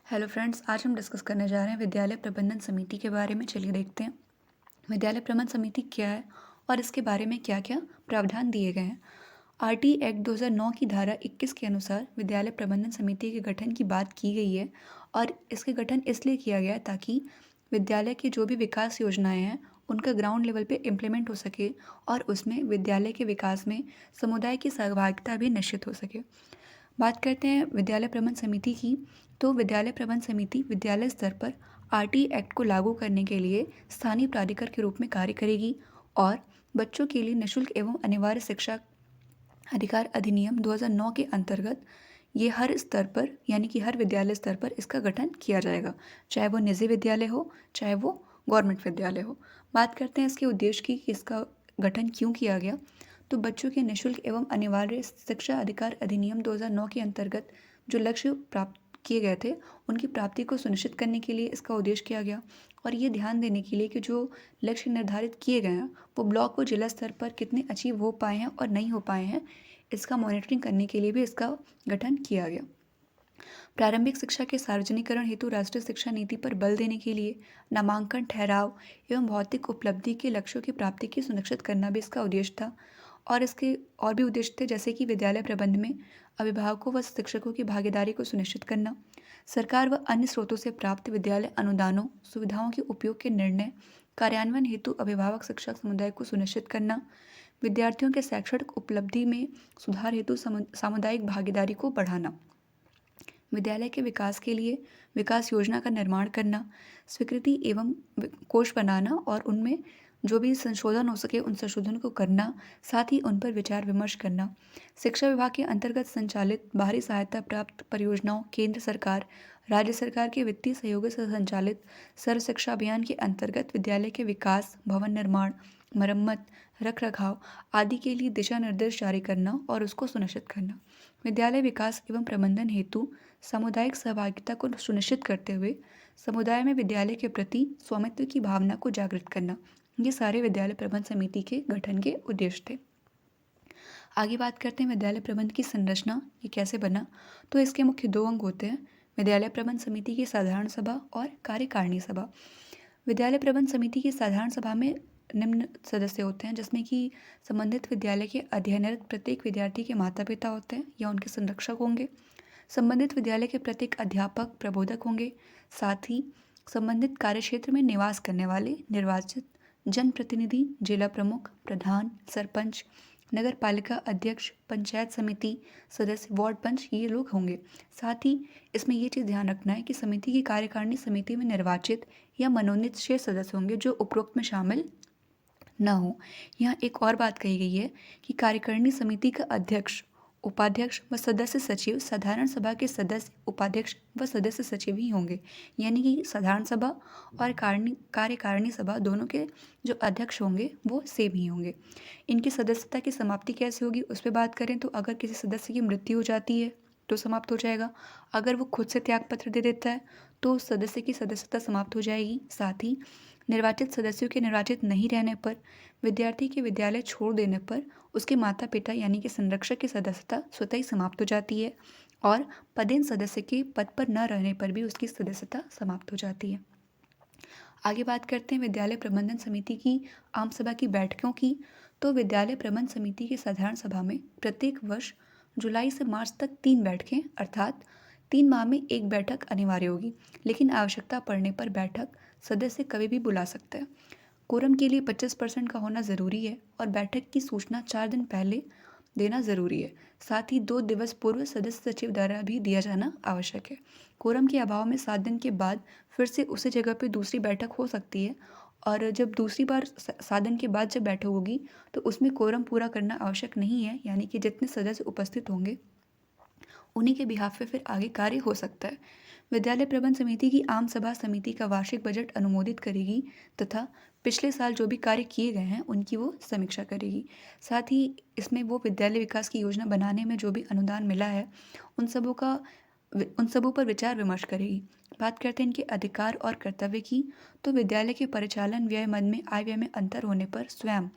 Hello friends, आज हम discuss करने जा रहे हैं विद्यालय प्रबंधन समिति के बारे में। चलिए देखते हैं विद्यालय प्रबंधन समिति क्या है और इसके बारे में क्या क्या प्रावधान दिए गए हैं। आरटी एक्ट 2009 की धारा 21 के अनुसार विद्यालय प्रबंधन समिति के गठन की बात की गई है और इसके गठन इसलिए किया गया है ताकि विद्यालय की जो भी विकास योजनाएं हैं उनका ग्राउंड लेवल पे इम्प्लीमेंट हो सके और उसमें विद्यालय के विकास में समुदाय की सहभागिता भी निश्चित हो सके। बात करते हैं विद्यालय प्रबंधन समिति की। तो विद्यालय प्रबंधन समिति विद्यालय स्तर पर आरटी एक्ट को लागू करने के लिए स्थानीय प्राधिकार के रूप में कार्य करेगी और बच्चों के लिए निःशुल्क एवं अनिवार्य शिक्षा अधिकार अधिनियम 2009 के अंतर्गत ये हर स्तर पर यानी कि हर विद्यालय स्तर पर इसका गठन किया जाएगा, चाहे वो निजी विद्यालय हो चाहे वो गवर्नमेंट विद्यालय हो। बात करते हैं इसके उद्देश्य की कि इसका गठन क्यों किया गया। तो बच्चों के निःशुल्क एवं अनिवार्य शिक्षा अधिकार अधिनियम 2009 के अंतर्गत जो लक्ष्य प्राप्त किए गए थे उनकी प्राप्ति को सुनिश्चित करने के लिए इसका उद्देश्य किया गया और ये ध्यान देने के लिए कि जो लक्ष्य निर्धारित किए गए हैं वो ब्लॉक व जिला स्तर पर कितने अचीव हो पाए हैं और नहीं हो पाए हैं, इसका मॉनिटरिंग करने के लिए भी इसका गठन किया गया। प्रारंभिक शिक्षा के सार्वजनिकरण हेतु राष्ट्रीय शिक्षा नीति पर बल देने के लिए नामांकन, ठहराव एवं भौतिक उपलब्धि के लक्ष्यों की प्राप्ति की सुनिश्चित करना भी इसका उद्देश्य था। और इसके और भी उद्देश्य थे, जैसे कि विद्यालय प्रबंध में अभिभावकों व शिक्षकों की भागीदारी को सुनिश्चित करना, सरकार व अन्य स्रोतों से प्राप्त विद्यालय अनुदानों सुविधाओं के उपयोग के निर्णय कार्यान्वयन हेतु अभिभावक शिक्षक समुदाय को सुनिश्चित करना, विद्यार्थियों के शैक्षणिक उपलब्धि में सुधार हेतु सामुदायिक भागीदारी को बढ़ाना, विद्यालय के विकास के लिए विकास योजना का निर्माण करना, स्वीकृति एवं कोष बनाना और उनमें जो भी संशोधन हो सके उन संशोधन को करना, साथ ही उन पर विचार विमर्श करना। शिक्षा विभाग के अंतर्गत संचालित बाहरी सहायता प्राप्त परियोजनाओं, केंद्र सरकार, राज्य सरकार के वित्तीय सहयोग से संचालित सर्व शिक्षा अभियान के अंतर्गत विद्यालय के विकास, भवन निर्माण, मरम्मत, रख रखाव आदि के लिए दिशा निर्देश जारी करना और उसको सुनिश्चित करना। विद्यालय विकास एवं प्रबंधन हेतु सामुदायिक सहभागिता को सुनिश्चित करते हुए समुदाय में विद्यालय के प्रति स्वामित्व की भावना को जागृत करना, ये सारे विद्यालय प्रबंधन समिति के गठन के उद्देश्य थे। आगे बात करते हैं विद्यालय प्रबंध की संरचना, ये कैसे बना। तो इसके मुख्य दो अंग होते हैं, विद्यालय प्रबंध समिति की साधारण सभा और कार्यकारिणी सभा। विद्यालय प्रबंध समिति की साधारण सभा में निम्न सदस्य होते हैं, जिसमें कि संबंधित विद्यालय के अध्ययनरत प्रत्येक विद्यार्थी के माता पिता होते हैं या उनके संरक्षक होंगे, संबंधित विद्यालय के प्रत्येक अध्यापक प्रबोधक होंगे, साथ ही संबंधित कार्यक्षेत्र में निवास करने वाले निर्वाचित जनप्रतिनिधि, जिला प्रमुख, प्रधान, सरपंच, नगर पालिका अध्यक्ष, पंचायत समिति सदस्य, वार्ड पंच, ये लोग होंगे। साथ ही इसमें ये चीज़ ध्यान रखना है कि समिति की कार्यकारिणी समिति में निर्वाचित या मनोनीत 6 सदस्य होंगे जो उपरोक्त में शामिल न हो। यहाँ एक और बात कही गई है कि कार्यकारिणी समिति का अध्यक्ष, उपाध्यक्ष व सदस्य सचिव साधारण सभा के सदस्य, उपाध्यक्ष व सदस्य सचिव ही होंगे। यानी कि साधारण सभा और कार्यकारिणी सभा दोनों के जो अध्यक्ष होंगे वो सेम ही होंगे। इनकी सदस्यता की समाप्ति कैसे होगी उस पर बात करें तो अगर किसी सदस्य की मृत्यु हो जाती है तो समाप्त हो जाएगा। अगर वो खुद से त्यागपत्र दे देता है तो उस सदस्य की सदस्यता समाप्त हो जाएगी। साथ ही निर्वाचित सदस्यों के निर्वाचित नहीं रहने पर, विद्यार्थी के विद्यालय छोड़ देने पर उसके माता पिता यानी कि संरक्षक की सदस्यता स्वतः ही समाप्त हो जाती है और पदेन सदस्य के पद पर न रहने पर भी उसकी सदस्यता समाप्त हो जाती है। आगे बात करते हैं विद्यालय प्रबंधन समिति की आम सभा की बैठकों की। तो विद्यालय प्रबंधन समिति की साधारण सभा में प्रत्येक वर्ष जुलाई से मार्च तक 3 बैठकें अर्थात 3 माह में एक बैठक अनिवार्य होगी, लेकिन आवश्यकता पड़ने पर बैठक सदस्य कभी भी बुला सकते हैं। कोरम के लिए 25% का होना ज़रूरी है और बैठक की सूचना 4 दिन पहले देना ज़रूरी है। साथ ही 2 दिवस पूर्व सदस्य सचिव द्वारा भी दिया जाना आवश्यक है। कोरम के अभाव में 7 दिन के बाद फिर से उसी जगह पे दूसरी बैठक हो सकती है और जब दूसरी बार 7 दिन के बाद जब बैठक होगी तो उसमें कोरम पूरा करना आवश्यक नहीं है, यानी कि जितने सदस्य उपस्थित होंगे उन्हीं के बिहाफ पे फिर आगे कार्य हो सकता है। विद्यालय प्रबंध समिति की आम सभा समिति का वार्षिक बजट अनुमोदित करेगी तथा पिछले साल जो भी कार्य किए गए हैं उनकी वो समीक्षा करेगी। साथ ही इसमें वो विद्यालय विकास की योजना बनाने में जो भी अनुदान मिला है उन सबों पर विचार विमर्श करेगी। बात करते हैं इनके अधिकार और कर्तव्य की। तो विद्यालय के परिचालन व्यय मद में आय व्यय में अंतर होने पर स्वयं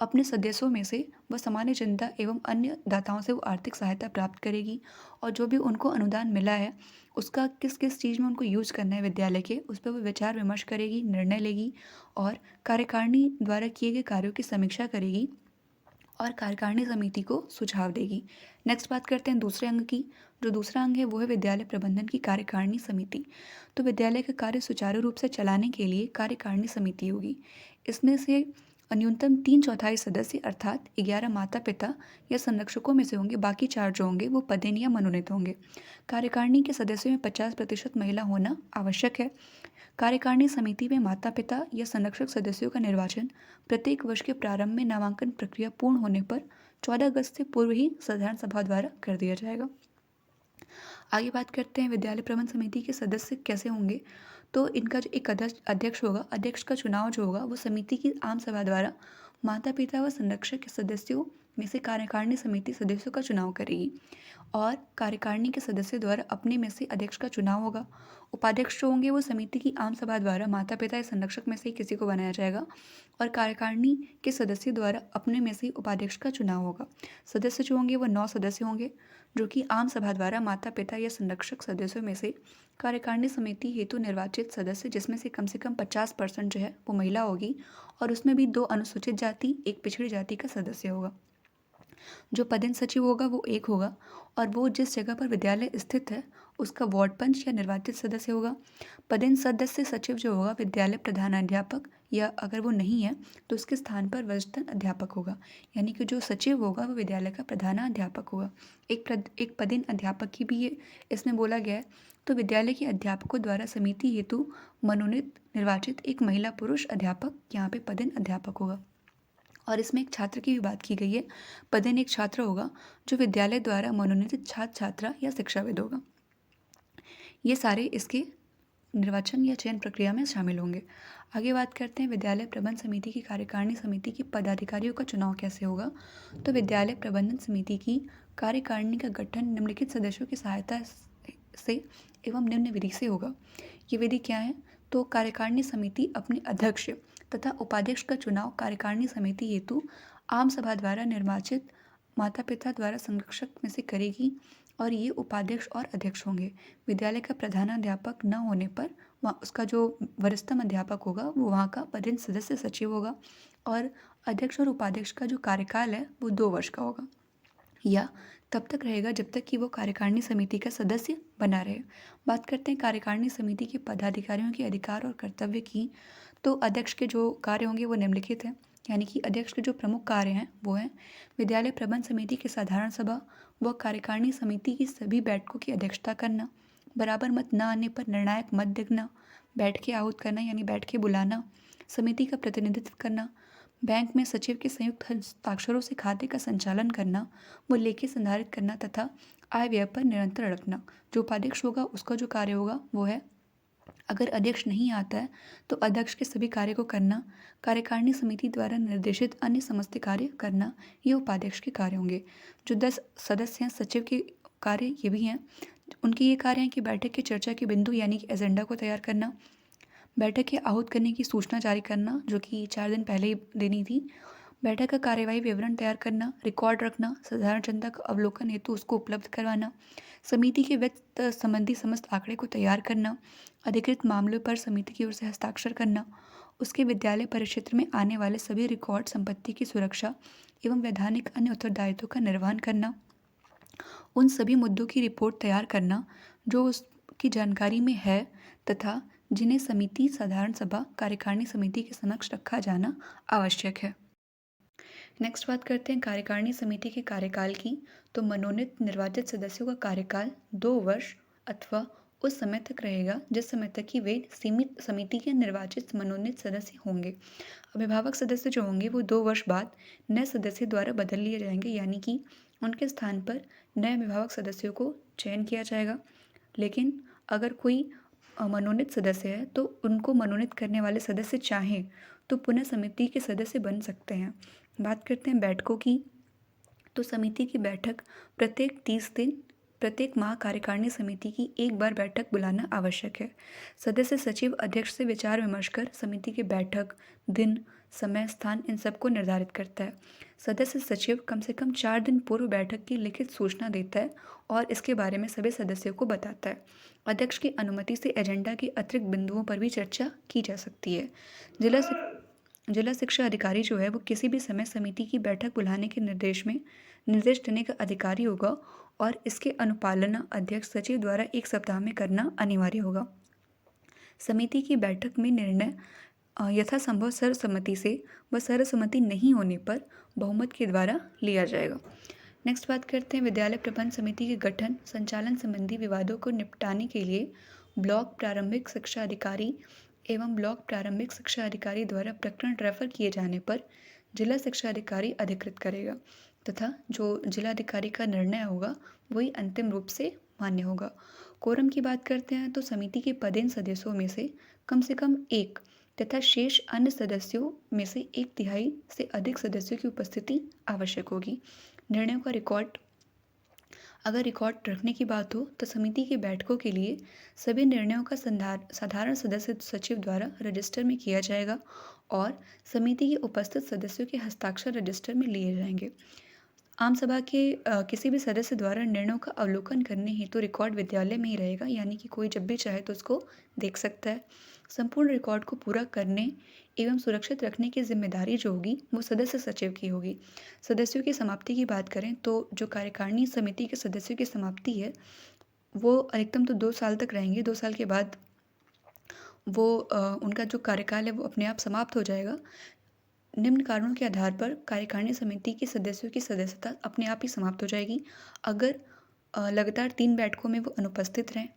अपने सदस्यों में से वह सामान्य जनता एवं अन्य दाताओं से वो आर्थिक सहायता प्राप्त करेगी और जो भी उनको अनुदान मिला है उसका किस किस चीज़ में उनको यूज करना है विद्यालय के, उस पर वो विचार विमर्श करेगी, निर्णय लेगी और कार्यकारिणी द्वारा किए गए कार्यों की समीक्षा करेगी और कार्यकारिणी समिति को सुझाव देगी। नेक्स्ट बात करते हैं दूसरे अंग की। जो दूसरा अंग है वो है विद्यालय प्रबंधन की कार्यकारिणी समिति। तो विद्यालय का कार्य सुचारू रूप से चलाने के लिए कार्यकारिणी समिति होगी। इसमें से न्यूनतम 3/4 सदस्य अर्थात 11 माता पिता या संरक्षकों में से होंगे, बाकी 4 जो होंगे वो पदेन या मनोनीत होंगे। कार्यकारिणी के सदस्यों में 50% महिला होना आवश्यक है। कार्यकारिणी समिति में माता पिता या संरक्षक सदस्यों का निर्वाचन प्रत्येक वर्ष के प्रारंभ में नामांकन प्रक्रिया पूर्ण होने पर 14 अगस्त से पूर्व ही साधारण सभा द्वारा कर दिया जाएगा। आगे बात करते हैं विद्यालय प्रबंध समिति के सदस्य कैसे होंगे। तो इनका जो एक अध्यक्ष होगा, अध्यक्ष का चुनाव जो होगा वो समिति की आम सभा द्वारा माता पिता व संरक्षक के सदस्यों में से कार्यकारिणी समिति सदस्यों का चुनाव करेगी और कार्यकारिणी के सदस्य द्वारा अपने में से अध्यक्ष का चुनाव होगा। उपाध्यक्ष जो होंगे वो समिति की आम सभा द्वारा माता पिता या संरक्षक में से ही किसी को बनाया जाएगा और कार्यकारिणी के सदस्य द्वारा अपने में से ही उपाध्यक्ष का चुनाव होगा। सदस्य जो होंगे वो 9 सदस्य होंगे जो कि आम सभा द्वारा माता पिता या संरक्षक सदस्यों में से कार्यकारिणी समिति हेतु निर्वाचित सदस्य, जिसमें से कम 50% जो है वो महिला होगी और उसमें भी 2 अनुसूचित जाति, 1 पिछड़ी जाति का सदस्य होगा। जो पदेन सचिव होगा वो 1 होगा और वो जिस जगह पर विद्यालय स्थित है उसका वार्ड पंच या निर्वाचित सदस्य होगा। पदेन सदस्य सचिव जो होगा विद्यालय प्रधानाध्यापक या अगर वो नहीं है तो उसके स्थान पर वरिष्ठ अध्यापक होगा, यानी कि जो सचिव होगा वो विद्यालय का प्रधानाध्यापक होगा। एक पदेन अध्यापक की भी ये इसमें बोला गया है। तो विद्यालय के अध्यापकों द्वारा समिति हेतु मनोनीत निर्वाचित एक महिला पुरुष अध्यापक यहाँ पे पदेन अध्यापक होगा। और इसमें एक छात्र की भी बात की गई है। पदेन एक छात्र होगा जो विद्यालय द्वारा मनोनीत छात्र छात्रा या शिक्षाविद होगा। ये सारे इसके निर्वाचन या चयन प्रक्रिया में शामिल होंगे। आगे बात करते हैं विद्यालय प्रबंध समिति की कार्यकारिणी समिति की पदाधिकारियों का चुनाव कैसे होगा। तो विद्यालय प्रबंधन समिति की कार्यकारिणी का गठन निम्नलिखित सदस्यों की सहायता से एवं निम्न विधि से होगा। ये विधि क्या है। तो कार्यकारिणी समिति अपने अध्यक्ष तथा उपाध्यक्ष का चुनाव कार्यकारिणी समिति हेतु आम सभा द्वारा निर्वाचित माता पिता द्वारा संरक्षक में से करेगी और ये उपाध्यक्ष और अध्यक्ष होंगे। विद्यालय का प्रधानाध्यापक न होने पर वहाँ उसका जो वरिष्ठतम अध्यापक होगा वो वहाँ का पदेन सदस्य सचिव होगा और अध्यक्ष और उपाध्यक्ष का जो कार्यकाल है वो 2 वर्ष का होगा या तब तक रहेगा जब तक कि वो कार्यकारिणी समिति का सदस्य बना रहे। बात करते हैं कार्यकारिणी समिति के पदाधिकारियों के अधिकार और कर्तव्य की। तो अध्यक्ष के जो कार्य होंगे वो निम्नलिखित हैं, यानी कि अध्यक्ष के जो प्रमुख कार्य हैं वो हैं विद्यालय प्रबंध समिति की साधारण सभा व कार्यकारिणी समिति की सभी बैठकों की अध्यक्षता करना, बराबर मत न आने पर निर्णायक मत देना, बैठकें आहूत करना यानी बैठकें बुलाना, समिति का प्रतिनिधित्व करना, बैंक में सचिव के संयुक्त हस्ताक्षरों से खाते का संचालन करना, वो लेखे संधारित करना तथा आय व्यय पर निरंतर रखना। जो उपाध्यक्ष होगा उसका जो कार्य होगा वो है अगर अध्यक्ष नहीं आता है तो अध्यक्ष के सभी कार्य को करना, कार्यकारिणी समिति द्वारा निर्देशित अन्य समस्त कार्य करना, ये उपाध्यक्ष के कार्य होंगे। जो 10 सदस्य हैं सचिव के कार्य ये भी हैं। उनके ये कार्य हैं कि बैठक की चर्चा के बिंदु यानी कि एजेंडा को तैयार करना, बैठक के आहूत करने की सूचना जारी करना जो कि 4 दिन पहले ही देनी थी, बैठक का कार्यवाही विवरण तैयार करना, रिकॉर्ड रखना, साधारण जनता का अवलोकन हेतु उसको उपलब्ध करवाना, समिति के वित्त संबंधी समस्त आंकड़े को तैयार करना, अधिकृत मामलों पर समिति की ओर से हस्ताक्षर करना, उसके विद्यालय परिक्षेत्र में आने वाले सभी रिकॉर्ड संपत्ति की सुरक्षा एवं वैधानिक अन्य उत्तरदायित्वों का निर्वहन करना, उन सभी मुद्दों की रिपोर्ट तैयार करना जो उसकी जानकारी में है तथा जिन्हें समिति साधारण सभा कार्यकारिणी समिति के समक्ष रखा जाना आवश्यक है। नेक्स्ट बात करते हैं कार्यकारिणी समिति के कार्यकाल की। तो मनोनीत निर्वाचित सदस्यों का कार्यकाल 2 वर्ष अथवा उस समय तक रहेगा जिस समय तक कि वे सीमित समिति के निर्वाचित मनोनीत सदस्य होंगे। अभिभावक सदस्य जो होंगे वो 2 वर्ष बाद नए सदस्य द्वारा बदल लिए जाएंगे, यानी कि उनके स्थान पर नए अभिभावक सदस्यों को चयन किया जाएगा। लेकिन अगर कोई मनोनीत सदस्य है तो उनको मनोनीत करने वाले सदस्य चाहें तो पुनः समिति के सदस्य बन सकते हैं। बात करते हैं बैठकों की। तो समिति की बैठक प्रत्येक 30 दिन प्रत्येक माह कार्यकारिणी समिति की एक बार बैठक बुलाना आवश्यक है। सदस्य सचिव अध्यक्ष से विचार विमर्श कर समिति की बैठक दिन, समय, स्थान इन सबको निर्धारित करता है। सदस्य सचिव कम से कम 4 दिन पूर्व बैठक की लिखित सूचना देता है और इसके बारे में सभी सदस्यों को बताता है। अध्यक्ष की अनुमति से एजेंडा के अतिरिक्त बिंदुओं पर भी चर्चा की जा सकती है। जिला जिला शिक्षा अधिकारी जो है वो किसी भी समय समिति की बैठक बुलाने के निर्देश देने का अधिकारी होगा और इसके अनुपालना अध्यक्ष सचिव द्वारा 1 सप्ताह में करना अनिवार्य होगा। समिति की बैठक में निर्णय यथासंभव सर्वसम्मति से व सर्वसम्मति नहीं होने पर बहुमत के द्वारा लिया जाएगा। नेक्स्ट बात करते हैं विद्यालय प्रबंध समिति के गठन संचालन संबंधी विवादों को निपटाने के लिए ब्लॉक प्रारंभिक शिक्षा अधिकारी एवं ब्लॉक प्रारंभिक शिक्षा अधिकारी द्वारा प्रकरण रेफर किए जाने पर जिला शिक्षा अधिकारी अधिकृत करेगा तथा जो जिलाधिकारी का निर्णय होगा वही अंतिम रूप से मान्य होगा। कोरम की बात करते हैं तो समिति के पदेन सदस्यों में से कम एक तथा शेष अन्य सदस्यों में से 1/3 से अधिक सदस्यों की उपस्थिति आवश्यक होगी। निर्णयों का रिकॉर्ड अगर रिकॉर्ड रखने की बात हो तो समिति की बैठकों के लिए सभी निर्णयों का साधारण सदस्य सचिव द्वारा रजिस्टर में किया जाएगा और समिति के उपस्थित सदस्यों के हस्ताक्षर रजिस्टर में लिए जाएंगे। आम सभा के किसी भी सदस्य द्वारा निर्णयों का अवलोकन करने हेतु रिकॉर्ड विद्यालय में ही रहेगा, यानी कि कोई जब भी चाहे तो उसको देख सकता है। संपूर्ण रिकॉर्ड को पूरा करने एवं सुरक्षित रखने की जिम्मेदारी जो होगी वो सदस्य सचिव की होगी। सदस्यों की समाप्ति की बात करें तो जो कार्यकारिणी समिति के सदस्यों की समाप्ति है वो अधिकतम तो 2 साल तक रहेंगे। 2 साल के बाद वो उनका जो कार्यकाल है वो अपने आप समाप्त हो जाएगा। निम्न कारणों के आधार पर कार्यकारिणी समिति के सदस्यों की सदस्यता अपने आप ही समाप्त हो जाएगी अगर लगातार 3 बैठकों में वो अनुपस्थित रहें,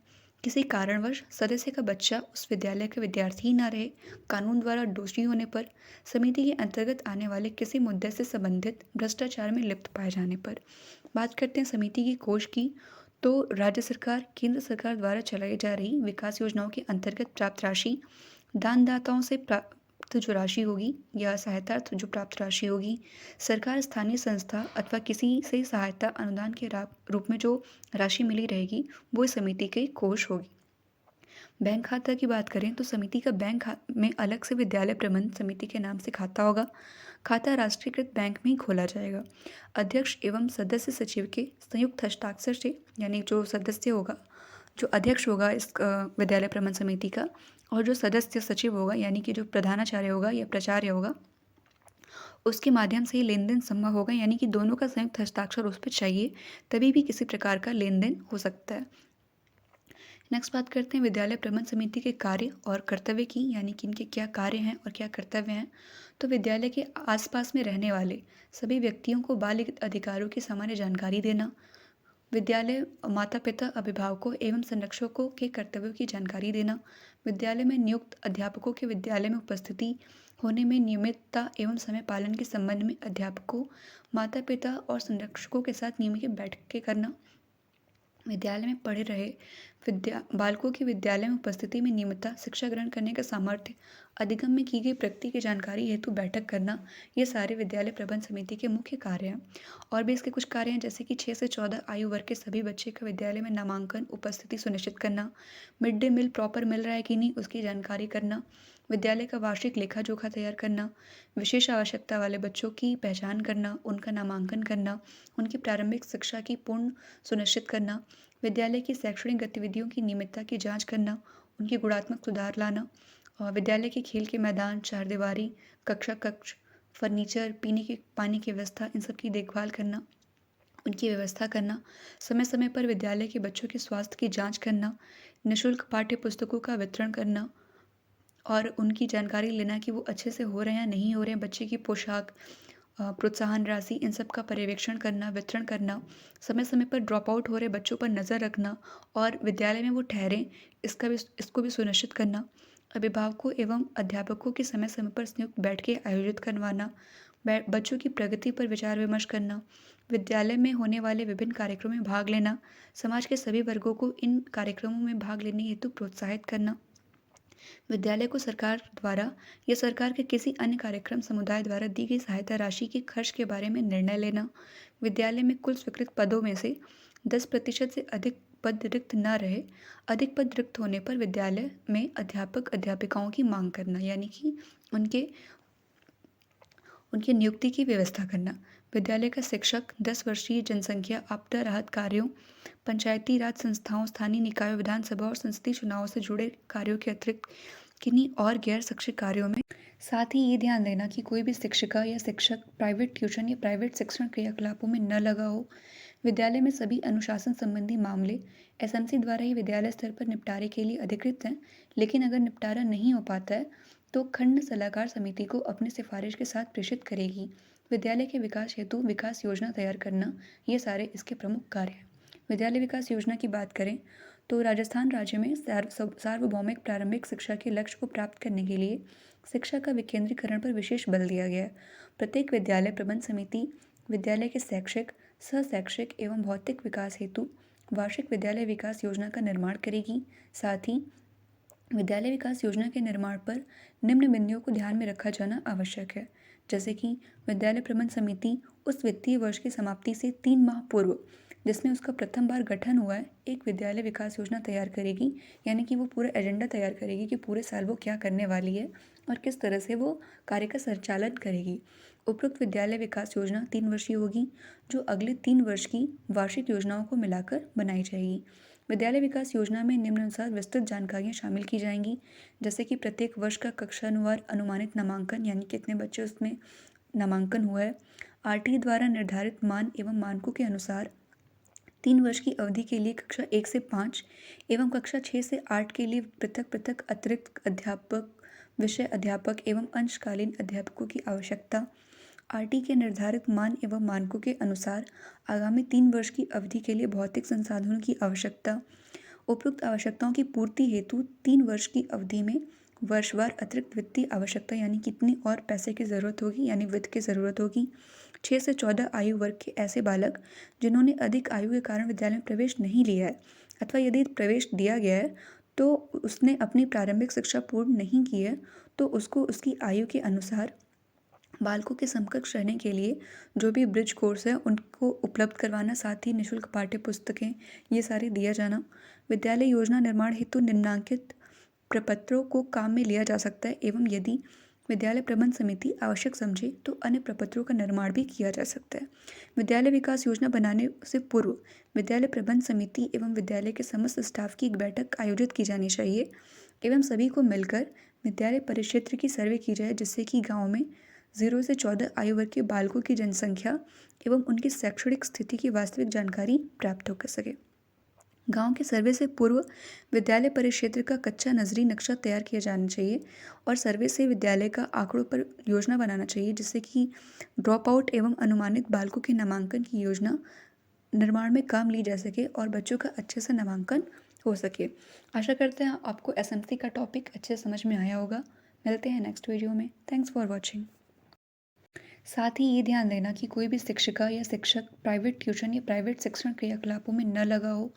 किसी कारणवश सदस्य का बच्चा उस विद्यालय का विद्यार्थी ही ना रहे, कानून द्वारा दोषी होने पर, समिति के अंतर्गत आने वाले किसी मुद्दे से संबंधित भ्रष्टाचार में लिप्त पाए जाने पर। बात करते हैं समिति की कोष की तो राज्य सरकार केंद्र सरकार द्वारा चलाई जा रही विकास योजनाओं के अंतर्गत प्राप्त राशि, दानदाताओं से प्राप्त जो राशि होगी या सहायता जो प्राप्त राशि होगी, सरकार स्थानीय संस्था अथवा किसी से सहायता अनुदान के रूप में जो राशि मिली रहेगी वो समिति के कोष होगी। बैंक खाता की बात करें तो समिति का बैंक में अलग से विद्यालय प्रबंध समिति के नाम से खाता होगा। खाता राष्ट्रीयकृत बैंक में ही खोला जाएगा। अध्यक्ष एवं सदस्य सचिव के संयुक्त हस्ताक्षर से, यानी जो सदस्य होगा, जो अध्यक्ष होगा इस विद्यालय प्रबंध समिति का और जो सदस्य सचिव होगा यानी कि जो प्रधानाचार्य होगा या प्राचार्य होगा, उसके माध्यम से ही लेन देन संभव होगा, यानी कि दोनों का संयुक्त हस्ताक्षर उस पर चाहिए तभी भी किसी प्रकार का लेन देन हो सकता है। नेक्स्ट बात करते हैं विद्यालय प्रबंध समिति के कार्य और कर्तव्य की, यानी कि इनके क्या कार्य हैं और क्या कर्तव्य हैं। तो विद्यालय के आसपास में रहने वाले सभी व्यक्तियों को बाल अधिकारों की सामान्य जानकारी देना, विद्यालय माता पिता अभिभावकों एवं संरक्षकों के कर्तव्यों की जानकारी देना, विद्यालय में नियुक्त अध्यापकों के विद्यालय में उपस्थिति होने में नियमितता एवं समय पालन के संबंध में अध्यापकों, माता पिता और संरक्षकों के साथ नियमित बैठकें करना, विद्यालय में पढ़े रहे बालकों की विद्यालय में उपस्थिति में नियमितता, शिक्षा ग्रहण करने का सामर्थ्य, अधिगम में की गई प्रगति की जानकारी हेतु बैठक करना, ये सारे विद्यालय प्रबंध समिति के मुख्य कार्य हैं। और भी इसके कुछ कार्य हैं जैसे कि 6 से 14 आयु वर्ग के सभी बच्चे का विद्यालय में नामांकन उपस्थिति सुनिश्चित करना, मिड डे मील प्रॉपर मिल रहा है कि नहीं उसकी जानकारी करना, विद्यालय का वार्षिक लेखा जोखा तैयार करना, विशेष आवश्यकता वाले बच्चों की पहचान करना, उनका नामांकन करना, उनकी प्रारंभिक शिक्षा की पूर्ण सुनिश्चित करना, विद्यालय की शैक्षणिक गतिविधियों की नियमितता की जांच करना, उनकी गुणात्मक सुधार लाना, और विद्यालय के खेल के मैदान, चारदीवारी, कक्ष, फर्नीचर, पीने के पानी की व्यवस्था, इन सब की देखभाल करना, उनकी व्यवस्था करना, समय समय पर विद्यालय के बच्चों के स्वास्थ्य की जांच करना, निःशुल्क पाठ्य पुस्तकों का वितरण करना और उनकी जानकारी लेना कि वो अच्छे से हो रहे हैं या नहीं हो रहे हैं, बच्चे की पोशाक, प्रोत्साहन राशि, इन सब का पर्यवेक्षण करना, वितरण करना, समय समय पर ड्रॉप आउट हो रहे बच्चों पर नज़र रखना और विद्यालय में वो ठहरें इसको भी सुनिश्चित करना, अभिभावकों एवं अध्यापकों की समय समय पर संयुक्त बैठकें आयोजित करवाना, बच्चों की प्रगति पर विचार विमर्श करना, विद्यालय में होने वाले विभिन्न कार्यक्रमों में भाग लेना, समाज के सभी वर्गों को इन कार्यक्रमों में भाग लेने हेतु प्रोत्साहित करना, विद्यालय को सरकार द्वारा या सरकार के किसी अन्य कार्यक्रम समुदाय द्वारा दी गई सहायता राशि के खर्च के बारे में निर्णय लेना, विद्यालय में कुल स्वीकृत पदों में से 10% से अधिक पद रिक्त न रहे, अधिक पद रिक्त होने पर विद्यालय में अध्यापक अध्यापिकाओं की मांग करना, यानी कि उनके उनकी नियुक्ति की व्यवस्था करना। विद्यालय का शिक्षक 10 वर्षीय जनसंख्या आपदा राहत कार्यों, पंचायती राज संस्थाओं, स्थानीय निकायों, विधानसभा और संसदीय चुनावों से जुड़े कार्यों के अतिरिक्त किन्हीं और गैर शैक्षिक कार्यों में। साथ ही ये ध्यान देना कि कोई भी शिक्षिका या शिक्षक प्राइवेट ट्यूशन या प्राइवेट शिक्षण क्रियाकलापों में न लगा हो। विद्यालय में सभी अनुशासन संबंधी मामले एसएमसी द्वारा ही विद्यालय स्तर पर निपटारे के लिए अधिकृत हैं, लेकिन अगर निपटारा नहीं हो पाता है तो खंड सलाहकार समिति को अपनी सिफारिश के साथ प्रेषित करेगी। विद्यालय के विकास हेतु विकास योजना तैयार करना, ये सारे इसके प्रमुख कार्य हैं। विद्यालय विकास योजना की बात करें तो राजस्थान राज्य में सार्वभौमिक प्रारंभिक शिक्षा के लक्ष्य को प्राप्त करने के लिए शिक्षा का विकेंद्रीकरण पर विशेष बल दिया गया है। प्रत्येक विद्यालय प्रबंध समिति विद्यालय के शैक्षिक, सह-शैक्षिक एवं भौतिक विकास हेतु वार्षिक विद्यालय विकास योजना का निर्माण करेगी। साथ ही विद्यालय विकास योजना के निर्माण पर निम्न बिंदुओं को ध्यान में रखा जाना आवश्यक है, जैसे कि विद्यालय प्रबंध समिति उस वित्तीय वर्ष की समाप्ति से 3 माह पूर्व, जिसमें उसका प्रथम बार गठन हुआ है, एक विद्यालय विकास योजना तैयार करेगी। यानी कि वो पूरा एजेंडा तैयार करेगी कि पूरे साल वो क्या करने वाली है और किस तरह से वो कार्य का संचालन करेगी। उपरोक्त विद्यालय विकास योजना 3 वर्षीय होगी, जो अगले 3 वर्ष की वार्षिक योजनाओं को मिलाकर बनाई जाएगी। विद्यालय विकास योजना में निम्नानुसार विस्तृत जानकारियाँ शामिल की जाएंगी, जैसे कि प्रत्येक वर्ष का कक्षानुसार अनुमानित नामांकन, यानी कितने बच्चे उसमें नामांकन हुआ है, आरटीई द्वारा निर्धारित मान एवं मानकों के अनुसार 3 वर्ष की अवधि के लिए कक्षा 1 से 5 एवं कक्षा 6 से 8 के लिए पृथक पृथक अतिरिक्त अध्यापक, विषय अध्यापक एवं अंशकालीन अध्यापकों की आवश्यकता। आरटी के निर्धारित मान एवं मानकों के अनुसार आगामी 3 वर्ष की अवधि के लिए भौतिक संसाधनों की आवश्यकता। उपयुक्त आवश्यकताओं की पूर्ति हेतु 3 वर्ष की अवधि में वर्षवार अतिरिक्त वित्तीय आवश्यकता, यानी कितनी और पैसे की ज़रूरत होगी, यानी वित्त की ज़रूरत होगी। 6 से 14 आयु वर्ग के ऐसे बालक जिन्होंने अधिक आयु के कारण विद्यालय में प्रवेश नहीं लिया है, अथवा यदि प्रवेश दिया गया है तो उसने अपनी प्रारंभिक शिक्षा पूर्ण नहीं की है, तो उसको उसकी आयु के अनुसार बालकों के समकक्ष रहने के लिए जो भी ब्रिज कोर्स है उनको उपलब्ध करवाना, साथ ही निःशुल्क पाठ्य पुस्तकें, ये सारे दिया जाना। विद्यालय योजना निर्माण हेतु निम्नांकित प्रपत्रों को काम में लिया जा सकता है एवं यदि विद्यालय प्रबंध समिति आवश्यक समझे तो अन्य प्रपत्रों का निर्माण भी किया जा सकता है। विद्यालय विकास योजना बनाने से पूर्व विद्यालय प्रबंध समिति एवं विद्यालय के समस्त स्टाफ की एक बैठक आयोजित की जानी चाहिए एवं सभी को मिलकर विद्यालय परिक्षेत्र की सर्वे की जाए, जिससे कि गाँव में 0 से 14 आयु वर्ग के बालकों की जनसंख्या एवं उनकी शैक्षणिक स्थिति की वास्तविक जानकारी प्राप्त हो सके। गांव के सर्वे से पूर्व विद्यालय परिक्षेत्र का कच्चा नजरी नक्शा तैयार किया जाना चाहिए और सर्वे से विद्यालय का आंकड़ों पर योजना बनाना चाहिए, जिससे कि ड्रॉप आउट एवं अनुमानित बालकों के नामांकन की योजना निर्माण में काम ली जा सके और बच्चों का अच्छे से नामांकन हो सके। आशा करते हैं आपको एसएमसी का टॉपिक अच्छे समझ में आया होगा। मिलते हैं नेक्स्ट वीडियो में। Thanks for watching. साथ ही ये ध्यान देना कि कोई भी शिक्षिका या शिक्षक प्राइवेट ट्यूशन या प्राइवेट शिक्षण क्रियाकलापों में न लगा हो।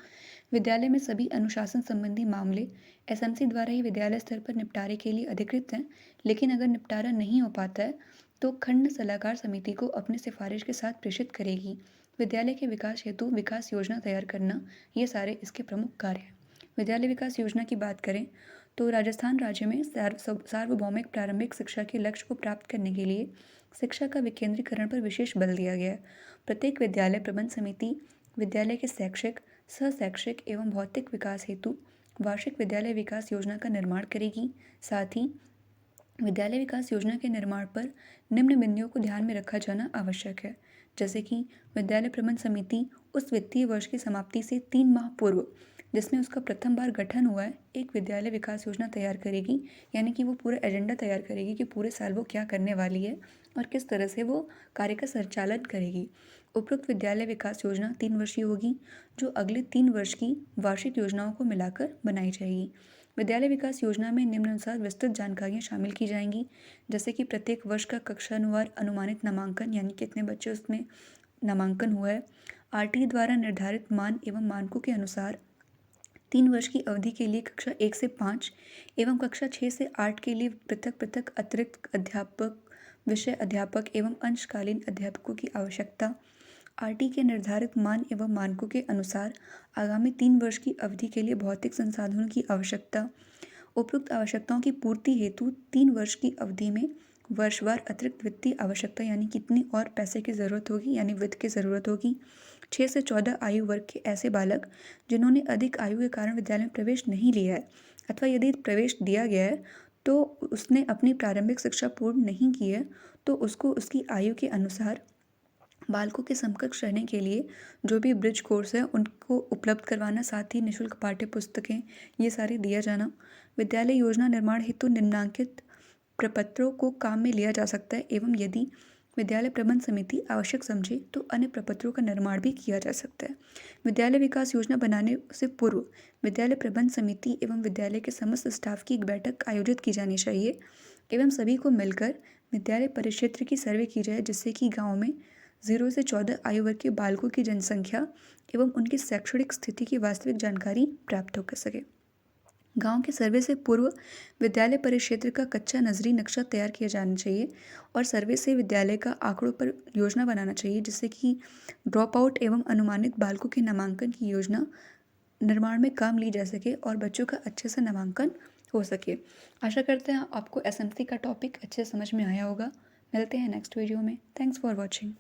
विद्यालय में सभी अनुशासन संबंधी मामले एसएमसी द्वारा ही विद्यालय स्तर पर निपटारे के लिए अधिकृत हैं, लेकिन अगर निपटारा नहीं हो पाता है तो खंड सलाहकार समिति को अपनी सिफारिश के साथ प्रेषित करेगी। विद्यालय के विकास हेतु विकास योजना तैयार करना, ये सारे इसके प्रमुख कार्य हैं। विद्यालय विकास योजना की बात करें तो राजस्थान राज्य में सार्वभौमिक प्रारंभिक शिक्षा के लक्ष्य को प्राप्त करने के लिए शिक्षा का विकेंद्रीकरण पर विशेष बल दिया गया है। प्रत्येक विद्यालय प्रबंध समिति विद्यालय के शैक्षिक, सह-शैक्षिक एवं भौतिक विकास हेतु वार्षिक विद्यालय विकास योजना का निर्माण करेगी। साथ ही विद्यालय विकास योजना के निर्माण पर निम्न बिंदुओं को ध्यान में रखा जाना आवश्यक है, जैसे कि विद्यालय प्रबंध समिति उस वित्तीय वर्ष की समाप्ति से 3 माह पूर्व, जिसमें उसका प्रथम बार गठन हुआ है, एक विद्यालय विकास योजना तैयार करेगी। यानी कि वो पूरा एजेंडा तैयार करेगी कि पूरे साल वो क्या करने वाली है और किस तरह से वो कार्य का संचालन करेगी। उपरोक्त विद्यालय विकास योजना 3 वर्षीय होगी, जो अगले 3 वर्ष की वार्षिक योजनाओं को मिलाकर बनाई जाएगी। विद्यालय विकास योजना में निम्नानुसार विस्तृत जानकारियाँ शामिल की जाएंगी, जैसे कि प्रत्येक वर्ष का कक्षानुसार अनुमानित नामांकन, यानी कितने बच्चे उसमें नामांकन हुआ है, आरटीई द्वारा निर्धारित मान एवं मानकों के अनुसार 3 वर्ष की अवधि के लिए कक्षा 1 से 5 एवं कक्षा 6 से 8 के लिए पृथक पृथक अतिरिक्त अध्यापक, विषय अध्यापक एवं अंशकालीन अध्यापकों की आवश्यकता। आरटी के निर्धारित मान एवं मानकों के अनुसार आगामी 3 वर्ष की अवधि के लिए भौतिक संसाधनों की आवश्यकता। उपयुक्त आवश्यकताओं की पूर्ति हेतु 3 वर्ष की अवधि में वर्षवार अतिरिक्त वित्तीय आवश्यकता यानी कितनी और पैसे की ज़रूरत होगी यानी वित्त की ज़रूरत होगी। 6 से 14 आयु वर्ग के ऐसे बालक जिन्होंने अधिक आयु के कारण विद्यालय में प्रवेश नहीं लिया है अथवा यदि प्रवेश दिया गया है तो उसने अपनी प्रारंभिक शिक्षा पूर्ण नहीं की है तो उसको उसकी आयु के अनुसार बालकों के समकक्ष रहने के लिए जो भी ब्रिज कोर्स है उनको उपलब्ध करवाना, साथ ही निःशुल्क पाठ्य पुस्तकें ये सारे दिया जाना। विद्यालय योजना निर्माण हेतु निम्नांकित प्रपत्रों को काम में लिया जा सकता है एवं यदि विद्यालय प्रबंध समिति आवश्यक समझे तो अन्य प्रपत्रों का निर्माण भी किया जा सकता है। विद्यालय विकास योजना बनाने से पूर्व विद्यालय प्रबंध समिति एवं विद्यालय के समस्त स्टाफ की एक बैठक आयोजित की जानी चाहिए एवं सभी को मिलकर विद्यालय परिक्षेत्र की सर्वे की जाए जिससे कि गाँव में 0 से 14 आयु वर्ग के बालकों की जनसंख्या एवं उनकी शैक्षणिक स्थिति की वास्तविक जानकारी प्राप्त हो सके। गांव के सर्वे से पूर्व विद्यालय परिक्षेत्र का कच्चा नजरी नक्शा तैयार किया जाना चाहिए और सर्वे से विद्यालय का आंकड़ों पर योजना बनाना चाहिए जिससे कि ड्रॉप आउट एवं अनुमानित बालकों के नामांकन की योजना निर्माण में काम ली जा सके और बच्चों का अच्छे से नामांकन हो सके। आशा करते हैं आपको एसएमसी का टॉपिक अच्छे से समझ में आया होगा। मिलते हैं नेक्स्ट वीडियो में। Thanks for watching.